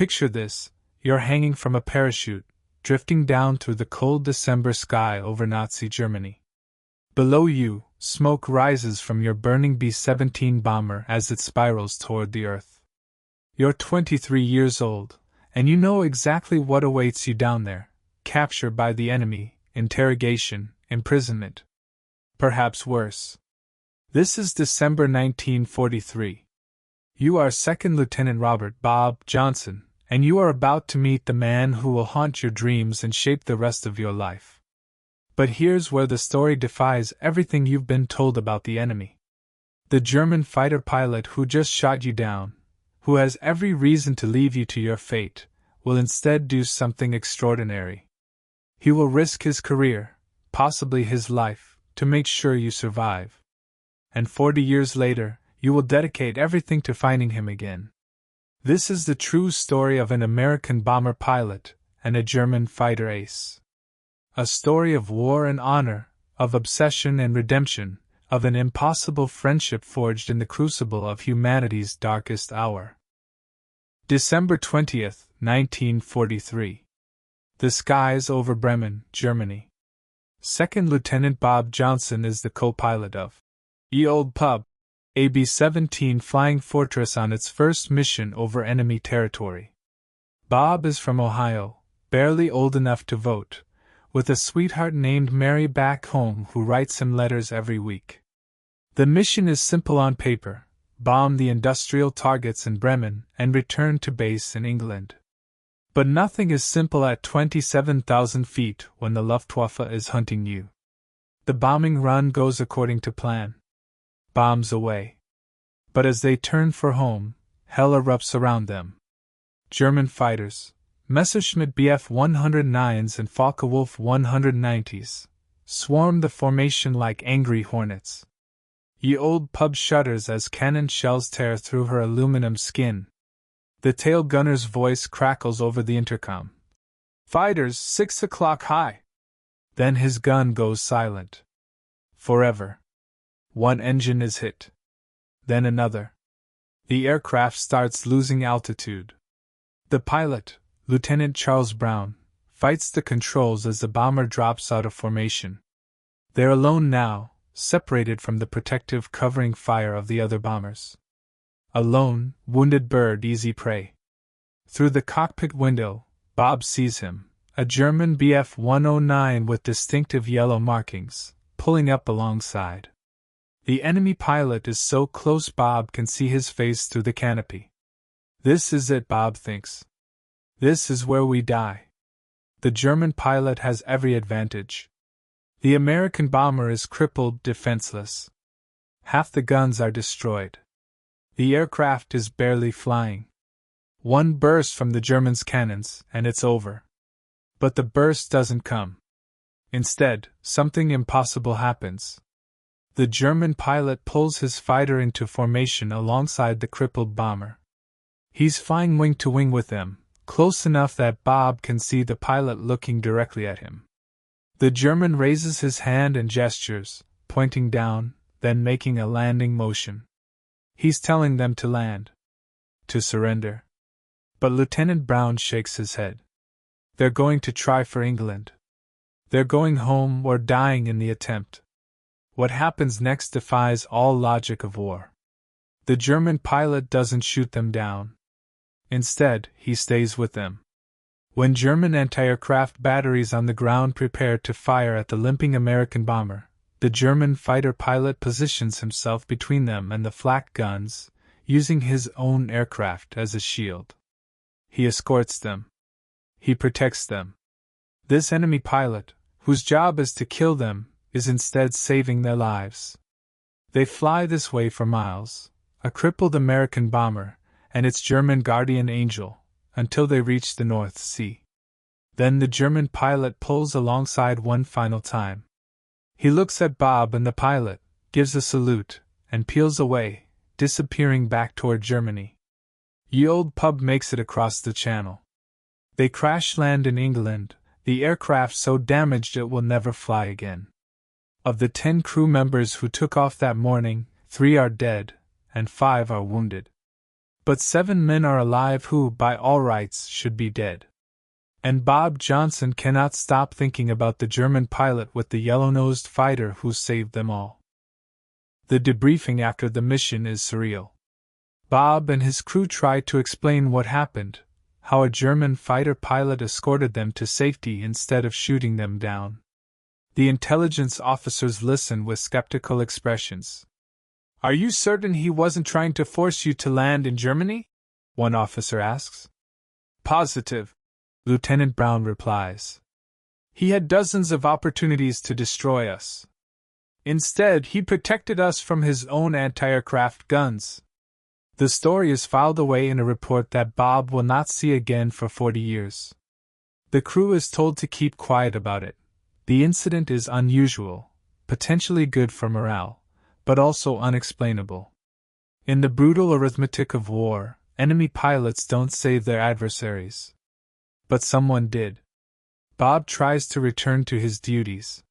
Picture this: you're hanging from a parachute, drifting down through the cold December sky over Nazi Germany. Below you, smoke rises from your burning B-17 bomber as it spirals toward the earth. You're 23 years old, and you know exactly what awaits you down there: capture by the enemy, interrogation, imprisonment. Perhaps worse. This is December 1943. You are Second Lieutenant Robert Bob Johnson, and you are about to meet the man who will haunt your dreams and shape the rest of your life. But here's where the story defies everything you've been told about the enemy. The German fighter pilot who just shot you down, who has every reason to leave you to your fate, will instead do something extraordinary. He will risk his career, possibly his life, to make sure you survive. And 40 years later, you will dedicate everything to finding him again. This is the true story of an American bomber pilot and a German fighter ace. A story of war and honor, of obsession and redemption, of an impossible friendship forged in the crucible of humanity's darkest hour. December 20th, 1943. The skies over Bremen, Germany. Second Lieutenant Bob Johnson is the co-pilot of Ye Old Pub, a B-17 Flying Fortress on its first mission over enemy territory. Bob is from Ohio, barely old enough to vote, with a sweetheart named Mary back home who writes him letters every week. The mission is simple on paper: bomb the industrial targets in Bremen and return to base in England. But nothing is simple at 27,000 feet when the Luftwaffe is hunting you. The bombing run goes according to plan. Bombs away. But as they turn for home, hell erupts around them. German fighters, Messerschmitt Bf 109s and Focke-Wulf 190s, swarm the formation like angry hornets. Ye Old Pub shudders as cannon shells tear through her aluminum skin. The tail gunner's voice crackles over the intercom. "Fighters, 6 o'clock high!" Then his gun goes silent. Forever. One engine is hit. Then another. The aircraft starts losing altitude. The pilot, Lieutenant Charles Brown, fights the controls as the bomber drops out of formation. They're alone now, separated from the protective covering fire of the other bombers. A lone, wounded bird easy prey. Through the cockpit window, Bob sees him, a German Bf 109 with distinctive yellow markings, pulling up alongside. The enemy pilot is so close Bob can see his face through the canopy. This is it, Bob thinks. This is where we die. The German pilot has every advantage. The American bomber is crippled, defenseless. Half the guns are destroyed. The aircraft is barely flying. One burst from the Germans' cannons, and it's over. But the burst doesn't come. Instead, something impossible happens. The German pilot pulls his fighter into formation alongside the crippled bomber. He's flying wing to wing with them, close enough that Bob can see the pilot looking directly at him. The German raises his hand and gestures, pointing down, then making a landing motion. He's telling them to land. To surrender. But Lieutenant Brown shakes his head. They're going to try for England. They're going home or dying in the attempt. What happens next defies all logic of war. The German pilot doesn't shoot them down. Instead, he stays with them. When German anti-aircraft batteries on the ground prepare to fire at the limping American bomber, the German fighter pilot positions himself between them and the flak guns, using his own aircraft as a shield. He escorts them. He protects them. This enemy pilot, whose job is to kill them, is instead saving their lives. They fly this way for miles, a crippled American bomber and its German guardian angel, until they reach the North Sea. Then the German pilot pulls alongside one final time. He looks at Bob and the pilot, gives a salute, and peels away, disappearing back toward Germany. Ye Old Pub makes it across the channel. They crash land in England, the aircraft so damaged it will never fly again. Of the 10 crew members who took off that morning, 3 are dead, and 5 are wounded. But 7 men are alive who, by all rights, should be dead. And Bob Johnson cannot stop thinking about the German pilot with the yellow-nosed fighter who saved them all. The debriefing after the mission is surreal. Bob and his crew try to explain what happened, how a German fighter pilot escorted them to safety instead of shooting them down. The intelligence officers listen with skeptical expressions. "Are you certain he wasn't trying to force you to land in Germany?" one officer asks. "Positive," Lieutenant Brown replies. "He had dozens of opportunities to destroy us. Instead, he protected us from his own anti-aircraft guns." The story is filed away in a report that Bob will not see again for 40 years. The crew is told to keep quiet about it. The incident is unusual, potentially good for morale, but also unexplainable. In the brutal arithmetic of war, enemy pilots don't save their adversaries. But someone did. Bob tries to return to his duties.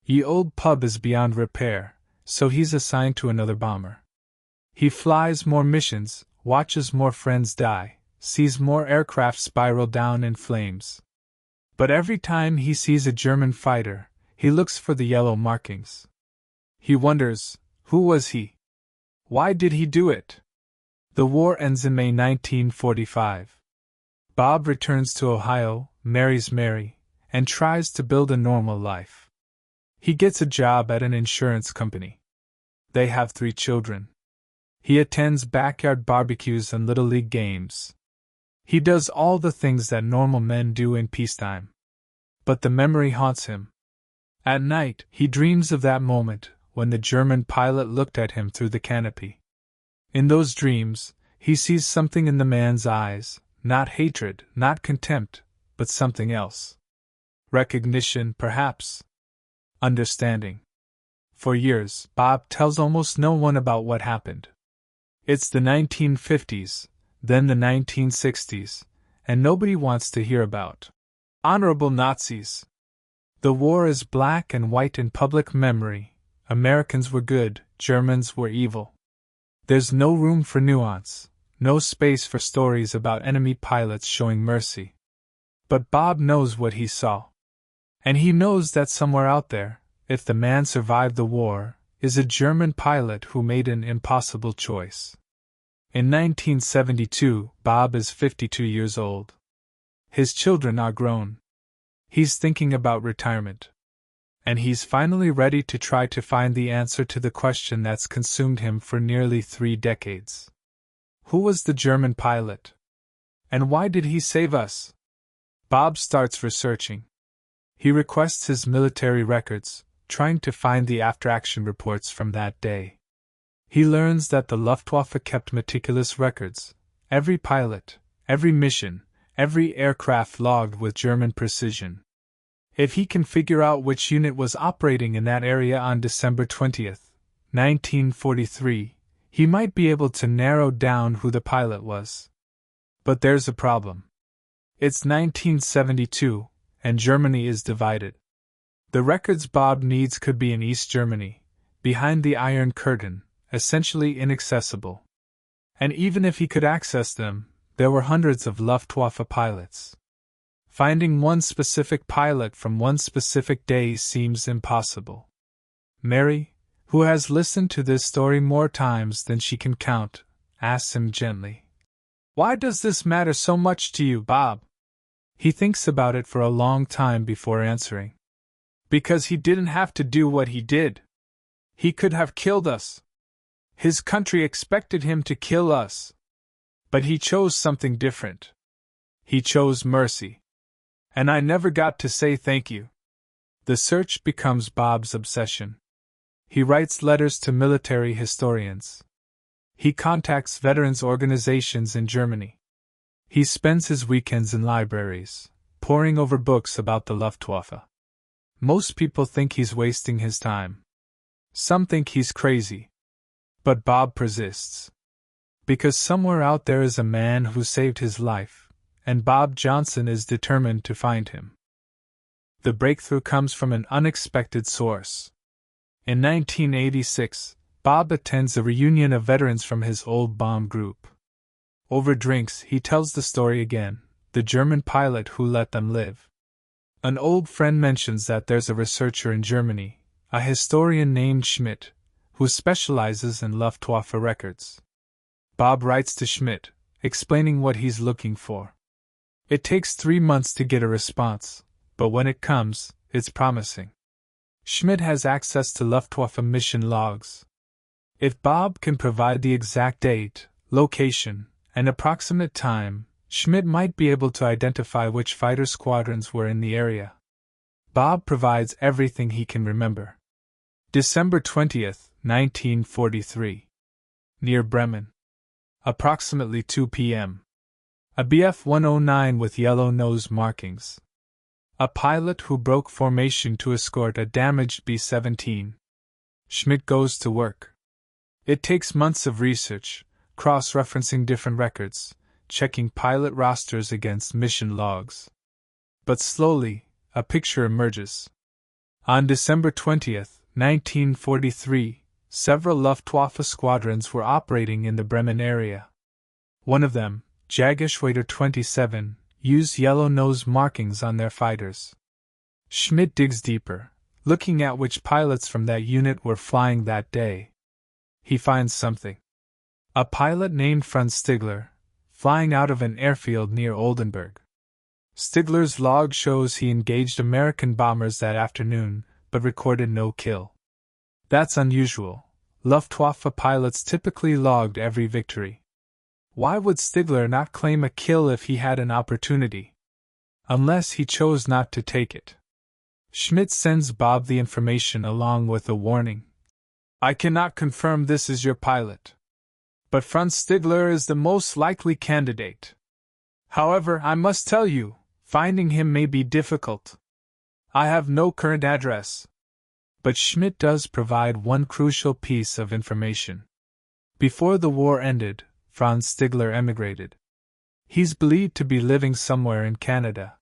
Ye old pub is beyond repair, so he's assigned to another bomber. He flies more missions, watches more friends die, sees more aircraft spiral down in flames. But every time he sees a German fighter, he looks for the yellow markings. He wonders, who was he? Why did he do it? The war ends in May 1945. Bob returns to Ohio, marries Mary, and tries to build a normal life. He gets a job at an insurance company. They have 3 children. He attends backyard barbecues and Little League games. He does all the things that normal men do in peacetime. But the memory haunts him. At night, he dreams of that moment when the German pilot looked at him through the canopy. In those dreams, he sees something in the man's eyes, not hatred, not contempt, but something else. Recognition, perhaps. Understanding. For years, Bob tells almost no one about what happened. It's the 1950s, then the 1960s, and nobody wants to hear about honorable Nazis. The war is black and white in public memory. Americans were good, Germans were evil. There's no room for nuance, no space for stories about enemy pilots showing mercy. But Bob knows what he saw. And he knows that somewhere out there, if the man survived the war, is a German pilot who made an impossible choice. In 1972, Bob is 52 years old. His children are grown. He's thinking about retirement. And he's finally ready to try to find the answer to the question that's consumed him for nearly 3 decades. Who was the German pilot? And why did he save us? Bob starts researching. He requests his military records, trying to find the after-action reports from that day. He learns that the Luftwaffe kept meticulous records, every pilot, every mission, every aircraft logged with German precision. If he can figure out which unit was operating in that area on December 20th, 1943, he might be able to narrow down who the pilot was. But there's a problem. It's 1972, and Germany is divided. The records Bob needs could be in East Germany, behind the Iron Curtain, essentially inaccessible. And even if he could access them, there were hundreds of Luftwaffe pilots. Finding one specific pilot from one specific day seems impossible. Mary, who has listened to this story more times than she can count, asks him gently, "Why does this matter so much to you, Bob?" He thinks about it for a long time before answering. "Because he didn't have to do what he did. He could have killed us. His country expected him to kill us. But he chose something different. He chose mercy. And I never got to say thank you." The search becomes Bob's obsession. He writes letters to military historians. He contacts veterans organizations in Germany. He spends his weekends in libraries, poring over books about the Luftwaffe. Most people think he's wasting his time. Some think he's crazy. But Bob persists. Because somewhere out there is a man who saved his life, and Bob Johnson is determined to find him. The breakthrough comes from an unexpected source. In 1986, Bob attends a reunion of veterans from his old bomb group. Over drinks, he tells the story again, the German pilot who let them live. An old friend mentions that there's a researcher in Germany, a historian named Schmidt, who specializes in Luftwaffe records. Bob writes to Schmidt, explaining what he's looking for. It takes 3 months to get a response, but when it comes, it's promising. Schmidt has access to Luftwaffe mission logs. If Bob can provide the exact date, location, and approximate time, Schmidt might be able to identify which fighter squadrons were in the area. Bob provides everything he can remember. December 20th, 1943. Near Bremen. Approximately 2 p.m. A Bf-109 with yellow nose markings. A pilot who broke formation to escort a damaged B-17. Schmidt goes to work. It takes months of research, cross-referencing different records, checking pilot rosters against mission logs. But slowly, a picture emerges. On December 20th, 1943, several Luftwaffe squadrons were operating in the Bremen area. One of them, Jagdgeschwader 27, used yellow nose markings on their fighters. Schmidt digs deeper, looking at which pilots from that unit were flying that day. He finds something. A pilot named Franz Stigler, flying out of an airfield near Oldenburg. Stigler's log shows he engaged American bombers that afternoon, but recorded no kill. That's unusual. Luftwaffe pilots typically logged every victory. Why would Stigler not claim a kill if he had an opportunity? Unless he chose not to take it. Schmidt sends Bob the information along with a warning. I cannot confirm this is your pilot. But Franz Stigler is the most likely candidate. However, I must tell you, finding him may be difficult. I have no current address. But Schmidt does provide one crucial piece of information. Before the war ended, Franz Stigler emigrated. He's believed to be living somewhere in Canada.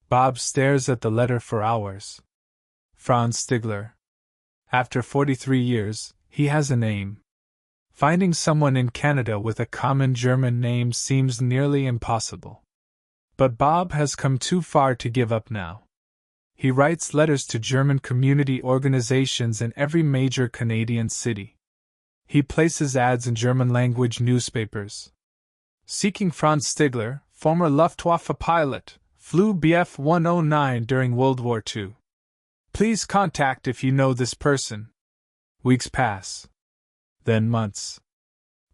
Bob stares at the letter for hours. Franz Stigler. After 43 years, he has a name. Finding someone in Canada with a common German name seems nearly impossible. But Bob has come too far to give up now. He writes letters to German community organizations in every major Canadian city. He places ads in German-language newspapers. Seeking Franz Stigler, former Luftwaffe pilot, flew Bf-109 during World War II. Please contact if you know this person. Weeks pass. Then months.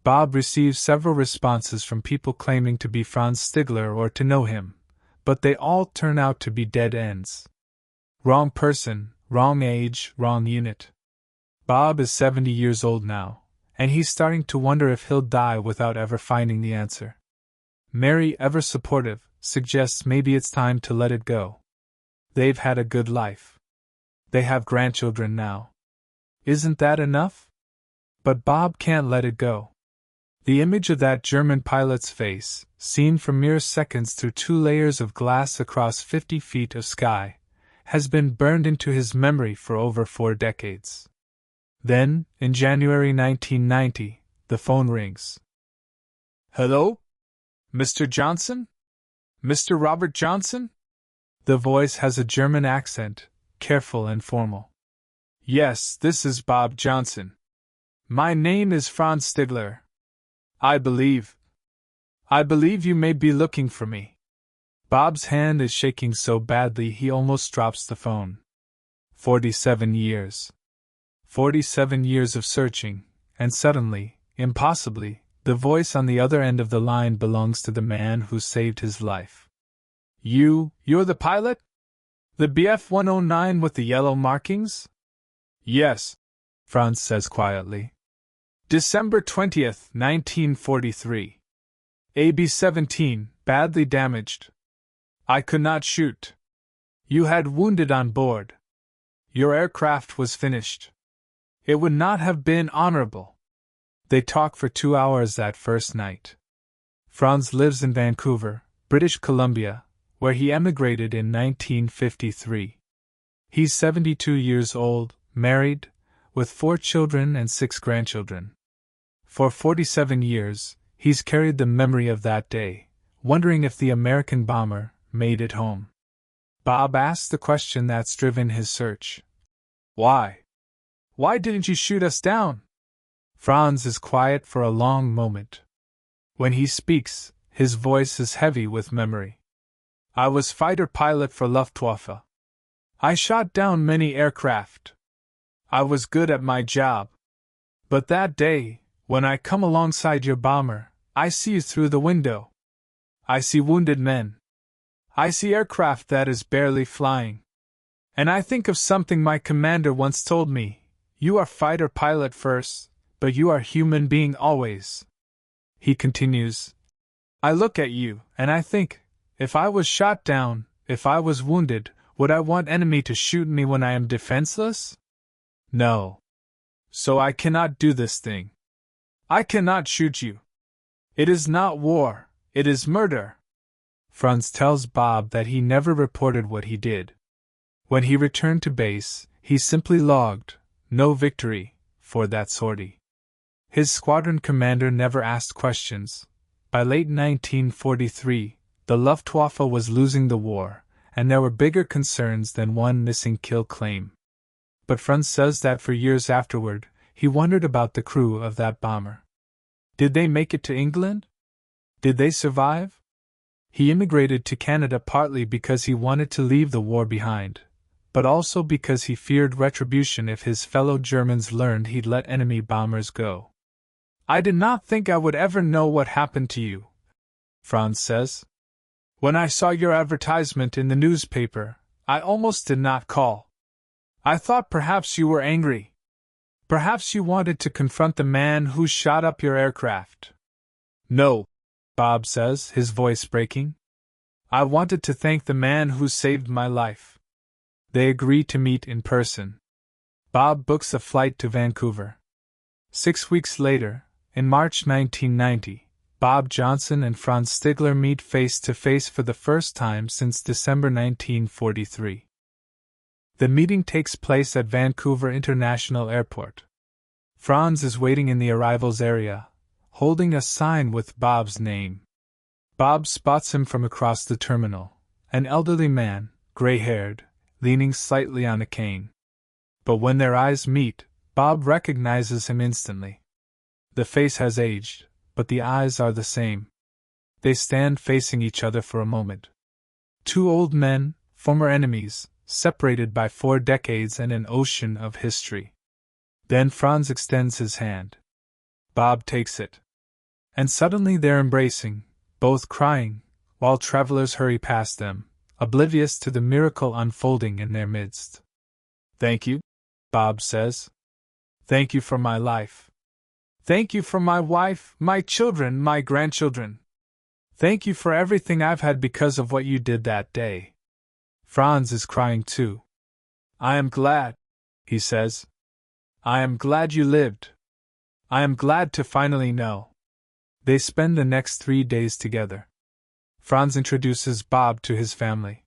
Bob receives several responses from people claiming to be Franz Stigler or to know him, but they all turn out to be dead ends. Wrong person, wrong age, wrong unit. Bob is 70 years old now, and he's starting to wonder if he'll die without ever finding the answer. Mary, ever supportive, suggests maybe it's time to let it go. They've had a good life. They have grandchildren now. Isn't that enough? But Bob can't let it go. The image of that German pilot's face, seen for mere seconds through 2 layers of glass across 50 feet of sky, has been burned into his memory for over 4 decades. Then, in January 1990, the phone rings. Hello? Mr. Johnson? Mr. Robert Johnson? The voice has a German accent, careful and formal. Yes, this is Bob Johnson. My name is Franz Stigler. I believe you may be looking for me. Bob's hand is shaking so badly he almost drops the phone. 47 years. 47 years of searching, and suddenly, impossibly, the voice on the other end of the line belongs to the man who saved his life. You're the pilot? The Bf-109 with the yellow markings? Yes, Franz says quietly. December 20th, 1943. AB-17, badly damaged. I could not shoot. You had wounded on board. Your aircraft was finished. It would not have been honorable. They talk for 2 hours that first night. Franz lives in Vancouver, British Columbia, where he emigrated in 1953. He's 72 years old, married, with 4 children and 6 grandchildren. For 47 years, He's carried the memory of that day, wondering if the American bomber made it home. Bob asks the question that's driven his search. Why? Why didn't you shoot us down? Franz is quiet for a long moment. When he speaks, his voice is heavy with memory. I was fighter pilot for Luftwaffe. I shot down many aircraft. I was good at my job. But that day, when I come alongside your bomber, I see you through the window. I see wounded men. I see aircraft that is barely flying. And I think of something my commander once told me. You are fighter pilot first, but you are human being always. He continues. I look at you, and I think, if I was shot down, if I was wounded, would I want enemy to shoot me when I am defenseless? No. So I cannot do this thing. I cannot shoot you. It is not war, it is murder. Franz tells Bob that he never reported what he did. When he returned to base, he simply logged, no victory, for that sortie. His squadron commander never asked questions. By late 1943, the Luftwaffe was losing the war, and there were bigger concerns than one missing kill claim. But Franz says that for years afterward, he wondered about the crew of that bomber. Did they make it to England? Did they survive? He immigrated to Canada partly because he wanted to leave the war behind, but also because he feared retribution if his fellow Germans learned he'd let enemy bombers go. I did not think I would ever know what happened to you, Franz says. When I saw your advertisement in the newspaper, I almost did not call. I thought perhaps you were angry. Perhaps you wanted to confront the man who shot up your aircraft. No, Bob says, his voice breaking. I wanted to thank the man who saved my life. They agree to meet in person. Bob books a flight to Vancouver. 6 weeks later, in March 1990, Bob Johnson and Franz Stigler meet face to face for the first time since December 1943. The meeting takes place at Vancouver International Airport. Franz is waiting in the arrivals area, holding a sign with Bob's name. Bob spots him from across the terminal, an elderly man, gray-haired, leaning slightly on a cane. But when their eyes meet, Bob recognizes him instantly. The face has aged, but the eyes are the same. They stand facing each other for a moment. Two old men, former enemies, separated by 4 decades and an ocean of history. Then Franz extends his hand. Bob takes it. And suddenly they're embracing, both crying, while travelers hurry past them, oblivious to the miracle unfolding in their midst. Thank you, Bob says. Thank you for my life. Thank you for my wife, my children, my grandchildren. Thank you for everything I've had because of what you did that day. Franz is crying too. I am glad, he says. I am glad you lived. I am glad to finally know. They spend the next 3 days together. Franz introduces Bob to his family.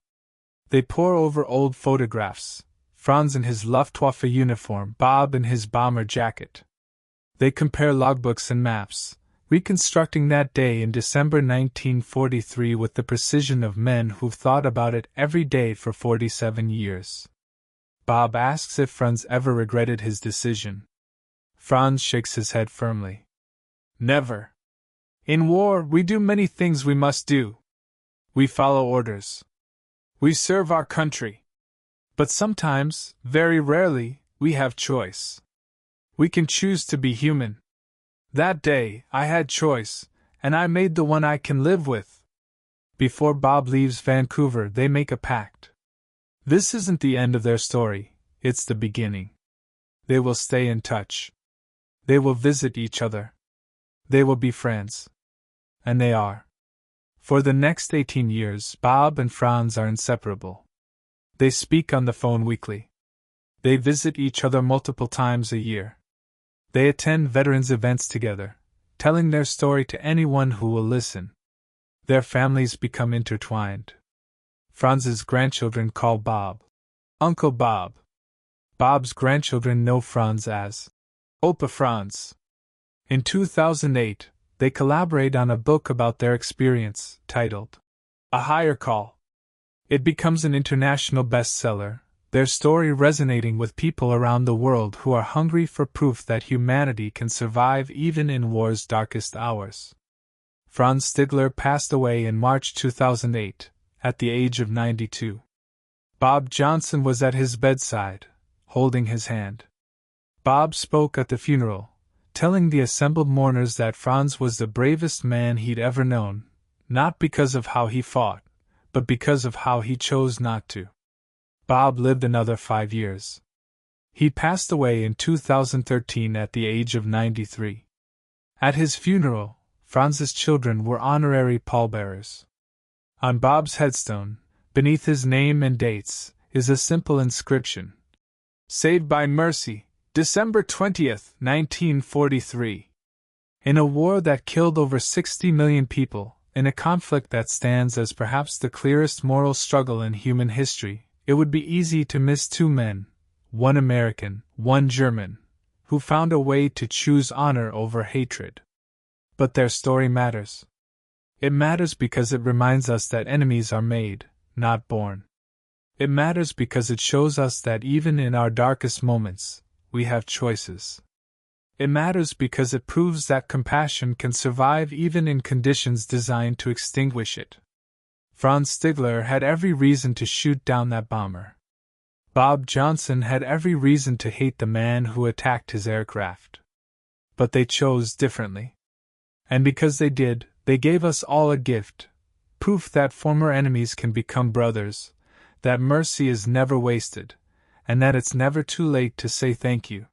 They pore over old photographs, Franz in his Luftwaffe uniform, Bob in his bomber jacket. They compare logbooks and maps, reconstructing that day in December 1943 with the precision of men who've thought about it every day for 47 years. Bob asks if Franz ever regretted his decision. Franz shakes his head firmly. Never. In war, we do many things we must do. We follow orders. We serve our country. But sometimes, very rarely, we have choice. We can choose to be human. That day, I had choice, and I made the one I can live with. Before Bob leaves Vancouver, they make a pact. This isn't the end of their story, it's the beginning. They will stay in touch. They will visit each other. They will be friends. And they are. For the next 18 years, Bob and Franz are inseparable. They speak on the phone weekly. They visit each other multiple times a year. They attend veterans' events together, telling their story to anyone who will listen. Their families become intertwined. Franz's grandchildren call Bob Uncle Bob. Bob's grandchildren know Franz as Opa Franz. In 2008, they collaborate on a book about their experience, titled A Higher Call. It becomes an international bestseller, their story resonating with people around the world who are hungry for proof that humanity can survive even in war's darkest hours. Franz Stigler passed away in March 2008, at the age of 92. Bob Johnson was at his bedside, holding his hand. Bob spoke at the funeral, telling the assembled mourners that Franz was the bravest man he'd ever known, not because of how he fought, but because of how he chose not to. Bob lived another 5 years. He passed away in 2013 at the age of 93. At his funeral, Franz's children were honorary pallbearers. On Bob's headstone, beneath his name and dates, is a simple inscription: Saved by Mercy, December 20th, 1943. In a war that killed over 60 million people, in a conflict that stands as perhaps the clearest moral struggle in human history, it would be easy to miss two men, one American, one German, who found a way to choose honor over hatred. But their story matters. It matters because it reminds us that enemies are made, not born. It matters because it shows us that even in our darkest moments, we have choices. It matters because it proves that compassion can survive even in conditions designed to extinguish it. Franz Stigler had every reason to shoot down that bomber. Bob Johnson had every reason to hate the man who attacked his aircraft. But they chose differently. And because they did, they gave us all a gift: proof that former enemies can become brothers, that mercy is never wasted, and that it's never too late to say thank you.